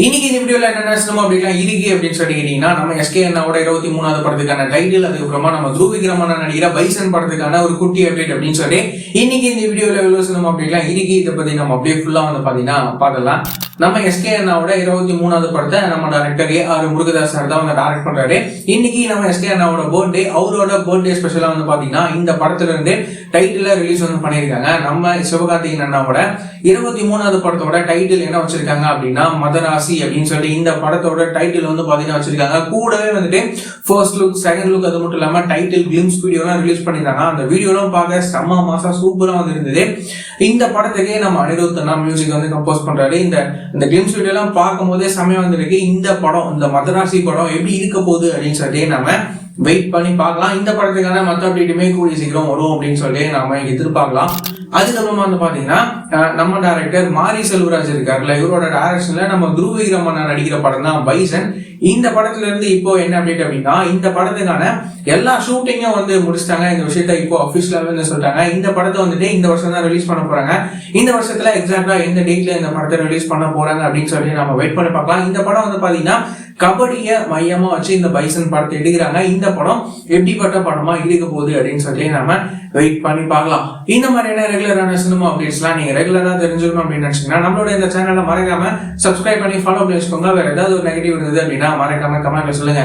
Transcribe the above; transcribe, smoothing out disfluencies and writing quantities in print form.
இன்னைக்கு இந்த வீடியோல என்ன சினிமா அப்படிலாம் இருக்கு அப்படின்னு சொல்லி கேட்டீங்கன்னா, நம்ம எஸ்கே அண்ணாவோட 23வது படத்துக்கான டைட்டில், அதுக்கப்புறமா நம்ம த்ரூ விக்ரமன் நடிக்கிற பைசன் படத்துக்கான ஒரு குட்டி அப்டேட் அப்படின்னு சொல்லி இன்னைக்கு இந்த வீடியோல எவ்வளவு சினிமா அப்படிலாம் இருக்கு. இதை பத்தி நம்ம அப்படியே ஃபுல்லா பாத்தீங்கன்னா பார்க்கலாம். நம்ம எஸ்கே அண்ணாவோட 23வது படத்தை நம்ம டைரக்டர் AR முருகதாஸ் சார் தான் டைரக்ட் பண்றாரு. இன்னைக்கு நம்ம எஸ்கே அண்ணாவோட பர்த்டே, அவரோட பர்த்டே ஸ்பெஷலா பாத்தீங்கன்னா இந்த படத்துல இருந்து டைட்டில் ரிலீஸ் பண்ணிருக்காங்க. நம்ம சிவகார்த்திகேயன் அண்ணாவோட 23வது படத்தோட டைட்டில் என்ன வச்சிருக்காங்க அப்படின்னா மதராசி அப்படின்னு சொல்லி இந்த படத்தோட டைட்டில் பாத்தீங்கன்னா வச்சிருக்காங்க. கூடவே ஃபர்ஸ்ட் லுக், செகண்ட் லுக், அது மட்டும் இல்லாம டைட்டில் கிளிம்ஸ் வீடியோ எல்லாம் ரிலீஸ் பண்ணிருக்காங்க. அந்த வீடியோ எல்லாம் பார்க்க செம்ம மாசா சூப்பரா இருந்தது. இந்த படத்துக்கே நம்ம அனிருத் அண்ணா மியூசிக் கம்போஸ் பண்றாரு. இந்த கிளிம்ஸ் வீடியோ எல்லாம் பார்க்கும் போதே செம்மையா வந்திருக்கு. இந்த படம், இந்த மதராசி படம் எப்படி இருக்க போகுது அப்படின்னு சொல்லி நம்ம வெயிட் பண்ணி பார்க்கலாம். இந்த படத்துக்கான மற்ற அப்டேட்டுமே கூடிய சீக்கிரம் வரும் அப்படின்னு சொல்லி நாம எதிர்பார்க்கலாம். அதுக்கப்புறமா பாத்தீங்கன்னா நம்ம டைரக்டர் மாரி செல்வராஜ் இருக்காருல்ல, இவரோட டைரக்ஷன்ல நம்ம த்ரூ விக்ரமன் நடிக்கிற படம் தான் பைசன். இந்த படத்துல இருந்து இப்போ என்ன அப்டேட் அப்படின்னா, இந்த படத்துக்கான எல்லா ஷூட்டிங்கும் முடிச்சிட்டாங்க. இந்த விஷயத்த இப்போ அபிஷியலாவே சொல்லிட்டாங்க. இந்த படத்தை இந்த வருஷம் தான் ரிலீஸ் பண்ண போறாங்க. இந்த வருஷத்துல எக்ஸாக்டா எந்த டேட்ல இந்த படத்தை ரிலீஸ் பண்ண போறாங்க அப்படின்னு சொல்லி நம்ம வெயிட் பண்ணி பார்க்கலாம். இந்த படம் பாத்தீங்கன்னா கபடிய மையமா வச்சு இந்த பைசன் படத்தை எடுக்கிறாங்க. இந்த படம் எப்படிப்பட்ட படமா இருக்க போகுது அப்படின்னு சொல்லி நம்ம வெயிட் பண்ணி பார்க்கலாம். இந்த மாதிரியான ரெகுலரான சினிமா அப்டேட்ஸ்லாம் நீங்க ரெகுலரா தெரிஞ்சுக்கணும் அப்படின்னு நினைச்சீங்கன்னா நம்மளோட இந்த சேனலை மறக்காம சப்ஸ்கிரைப் பண்ணி ஃபாலோ பண்ணி வச்சுக்கோங்க. வேற ஏதாவது ஒரு நெகட்டிவ் இருந்தது அப்படின்னா மறக்காம கமெண்ட்ல சொல்லுங்க.